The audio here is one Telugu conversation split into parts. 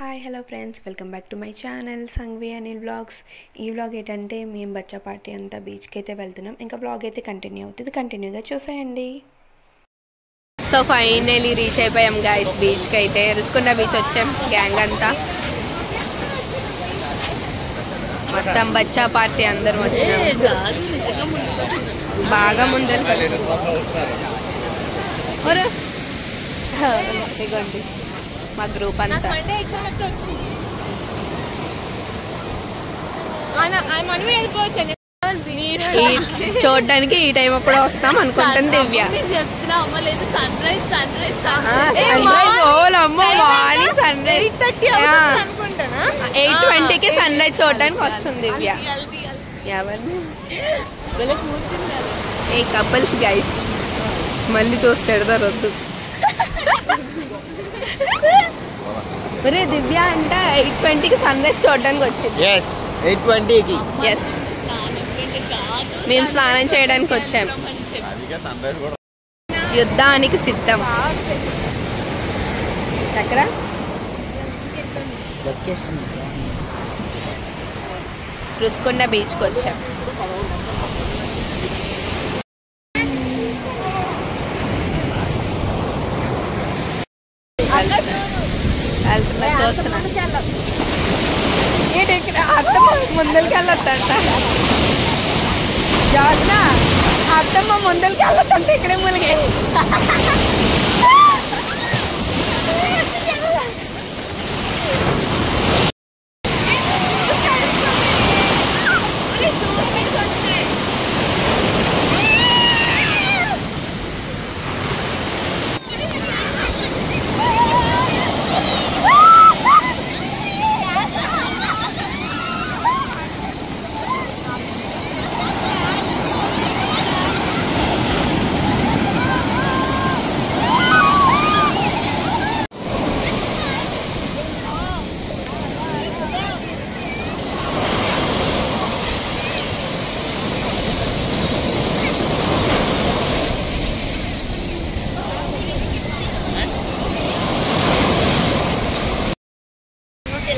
Hi hello friends, welcome back to my channel Sanghavi Anil vlogs. ఈ వ్లాగ్ ఏంటంటే మేము బచ్చా పార్టీ అంతా బీచ్కి అయితే వెళ్తున్నాం. ఇంకా వ్లాగ్ అయితే కంటిన్యూ అవుతుంది, కంటిన్యూగా చూసేయండి. సో ఫైనలీ రీచ్ అయిపోయాం గైస్ బీచ్కి. అయితే రుసుకున్న బీచ్ వచ్చాం గ్యాంగ్ అంతా. మొత్తం బచ్చా పార్టీ అందరం వచ్చినాం. బాగా ముందరికి వచ్చాం. ఇగోండి మా గ్రూప్ అంతా. చూడడానికి ఈ టైం అప్పుడు వస్తాం అనుకుంటుంది దివ్య. ఓలమ్మో మార్నింగ్ సన్ రైజ్ 8:20కి సన్ రైజ్ చూడడానికి వస్తుంది దివ్య. ఏ కపుల్స్ గైస్, మళ్ళీ చూస్తే ఎడతారు వద్దు. ఒరే దివ్య అంట 8:20కి సన్ రైజ్ చూడడానికి వచ్చింది. 8:20కి మేము స్నానం చేయడానికి వచ్చాం. యుద్ధానికి సిద్ధం. ఎక్కడ రుసుకొండ బీచ్కి వచ్చాం. చూస్తున్నా అత్తమ్మ ముందరికి వెళ్ళొద్దంట. జాగ్రత్త, అత్తమ్మ ముందరికి వెళ్ళొద్దంట. ఇక్కడే ములిగే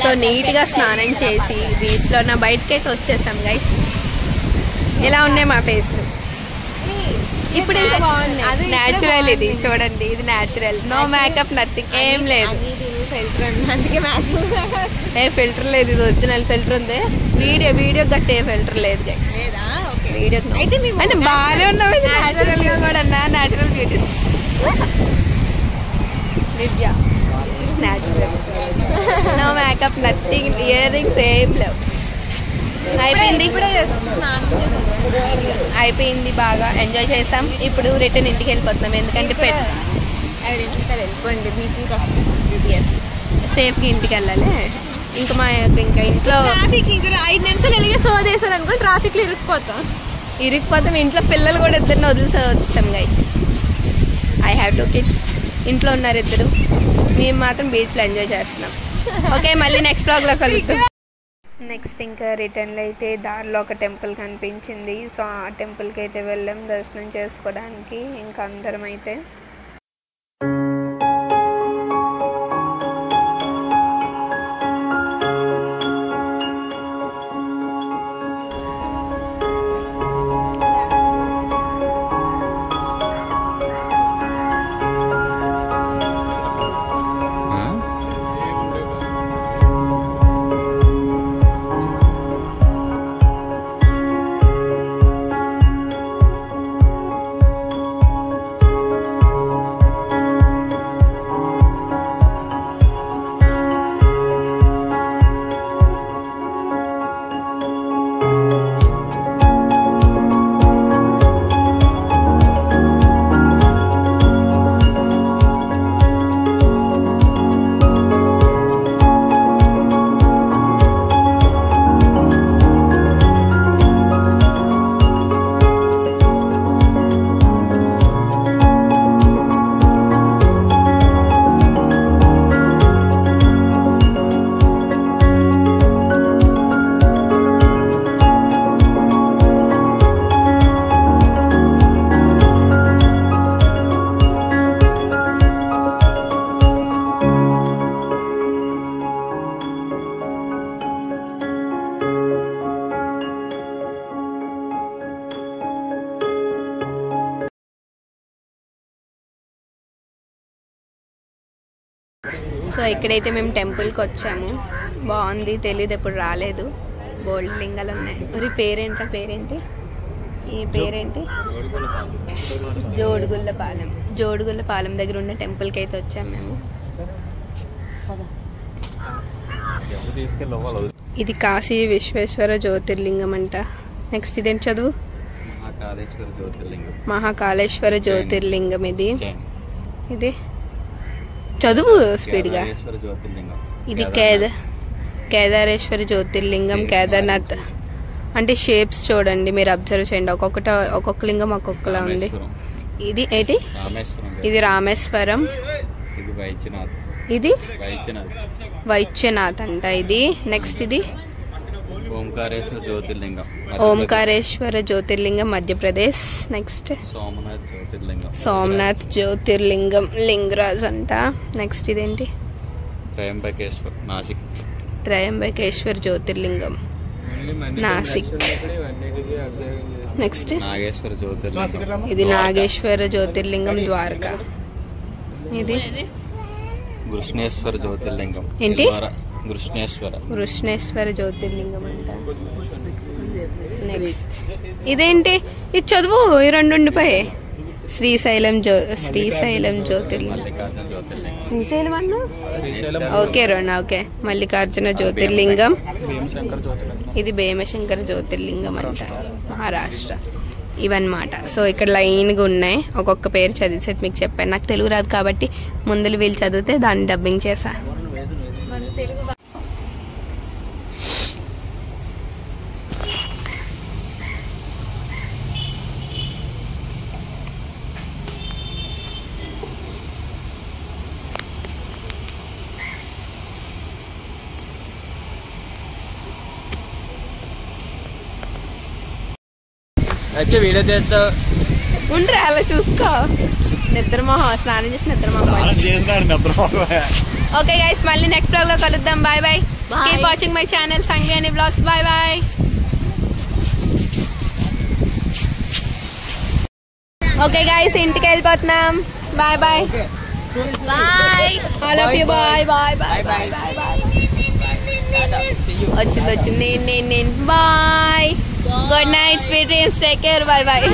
సో నీట్ గా స్నానం చేసి బీచ్ లో నా బయటకైతే వచ్చేసాం గైస్. ఇలా ఉన్నాయి మా ఫేస్లు ఇప్పుడు. ఇంకా బాగుంది, న్యాచురల్. ఇది చూడండి, ఇది న్యాచురల్. నో మేకప్, నథింగ్, ఏం లేదు. ఏ ఫిల్టర్ లేదు, ఇది ఒరిజినల్ ఫిల్టర్ ఉంది. వీడియో గట్టే ఫిల్టర్ లేదు గైస్. వీడియో అంటే బాగానే ఉన్నావు. ఇది న్యాచురల్ గా కూడా natural beauties. Divya natural, no makeup, nothing, earrings ఏం లేవు. అయిపోయింది, బాగా ఎంజాయ్ చేస్తాం. ఇప్పుడు రిటర్న్ ఇంటికి వెళ్ళిపోతున్నాం, ఎందుకంటే వెళ్ళిపోండి బీచ్కి వస్తాం. ఎస్, సేఫ్గా ఇంటికి వెళ్ళాలి. ఇంకా మా ఇంకా ఇంట్లో 5 నిమిషాలు వెళ్ళి సోదేశారు అనుకో ట్రాఫిక్ లో ఇరుక్కుపోతాం. ఇంట్లో పిల్లలు కూడా ఇద్దరిని వదిలిసి వచ్చాం గైస్. I have 2 kids. ఇంట్లో ఉన్నారు ఇద్దరు, మేము మాత్రం బీచ్ లో ఎంజాయ్ చేస్తున్నాం. ఓకే, మళ్ళీ నెక్స్ట్ వ్లాగ్ లో కలుగుతాం. నెక్స్ట్ ఇంకా రిటర్న్లో అయితే దారిలో ఒక టెంపుల్ కనిపించింది. సో ఆ టెంపుల్కి అయితే వెళ్ళాం దర్శనం చేసుకోవడానికి. ఇంకా అందరం అయితే ఇక్కడైతే మేము టెంపుల్కి వచ్చాము. బాగుంది, తెలీదు, ఎప్పుడు రాలేదు. బోల్డ్ లింగాలు ఉన్నాయి. మరి పేరేంటి ఈ పేరేంటి? జోడుగుళ్ళపాలెం దగ్గర ఉన్న టెంపుల్కి అయితే వచ్చాము మేము. ఇది కాశీ విశ్వేశ్వర జ్యోతిర్లింగం అంట. నెక్స్ట్ ఇదేం చదువు? మహాకాళేశ్వర జ్యోతిర్లింగం. ఇది చదువు స్పీడ్గా. ఇది కేదారేశ్వర జ్యోతిర్లింగం. కేదార్నాథ్ అంటే షేప్స్ చూడండి, మీరు అబ్జర్వ్ చేయండి. ఒక్కొక్క లింగం ఒక్కొక్కలా ఉంది. ఇది ఏంటి? ఇది రామేశ్వరం. ఇది వైద్యనాథ్ అంట. ఇది నెక్స్ట్ ఇది ఓంకారేశ్వర జ్యోతిర్లింగం మధ్యప్రదేశ్. నెక్స్ట్ సోమనాథ్ జ్యోతిర్లింగం లింగరాజ్ అంట. నెక్స్ట్ ఇదేంటి? త్రయంబకేశ్వర్ జ్యోతిర్లింగం నాసిక్. నెక్స్ట్ ఇది నాగేశ్వర జ్యోతిర్లింగం ద్వారకా. ఇది కృష్ణేశ్వర జ్యోతిర్లింగం. ఏంటి? కృష్ణేశ్వర జ్యోతిర్లింగం అంట. నెక్స్ట్ ఇదేంటి? ఇది చదువు, ఈ రెండు ఉండిపోయి. శ్రీశైలం జ్యోతిర్లింగం. శ్రీశైలం అన్న ఓకే రోనా. ఓకే, మల్లికార్జున జ్యోతిర్లింగం. ఇది భీమశంకర జ్యోతిర్లింగం అంట, మహారాష్ట్ర. ఇవన్నమాట. సో ఇక్కడ లైన్గా ఉన్నాయి. ఒక్కొక్క పేరు చదివేసి మీకు చెప్పాను. నాకు తెలుగు రాదు కాబట్టి ముందులు వీళ్ళు చదివితే దాన్ని డబ్బింగ్ చేశా. వీడియో చేస్తా ఉండరా, అలా చూసుకో. నిద్రమోహం, స్నానం చేసి నిద్రమోహం. ఓకే గైస్, మళ్ళీ నెక్స్ట్ బ్లాగ్ లో కలుద్దాం. Bye bye. Keep watching my channel Sanghavi అని blogs. Bye bye. Okay guys, ఇంటికి వెళ్ళిపోతున్నాం. Bye bye. All of you. Bye bye bye bye bye bye. వచ్చింది నేను. Bye. Good night, sweet dreams, take care. Bye bye.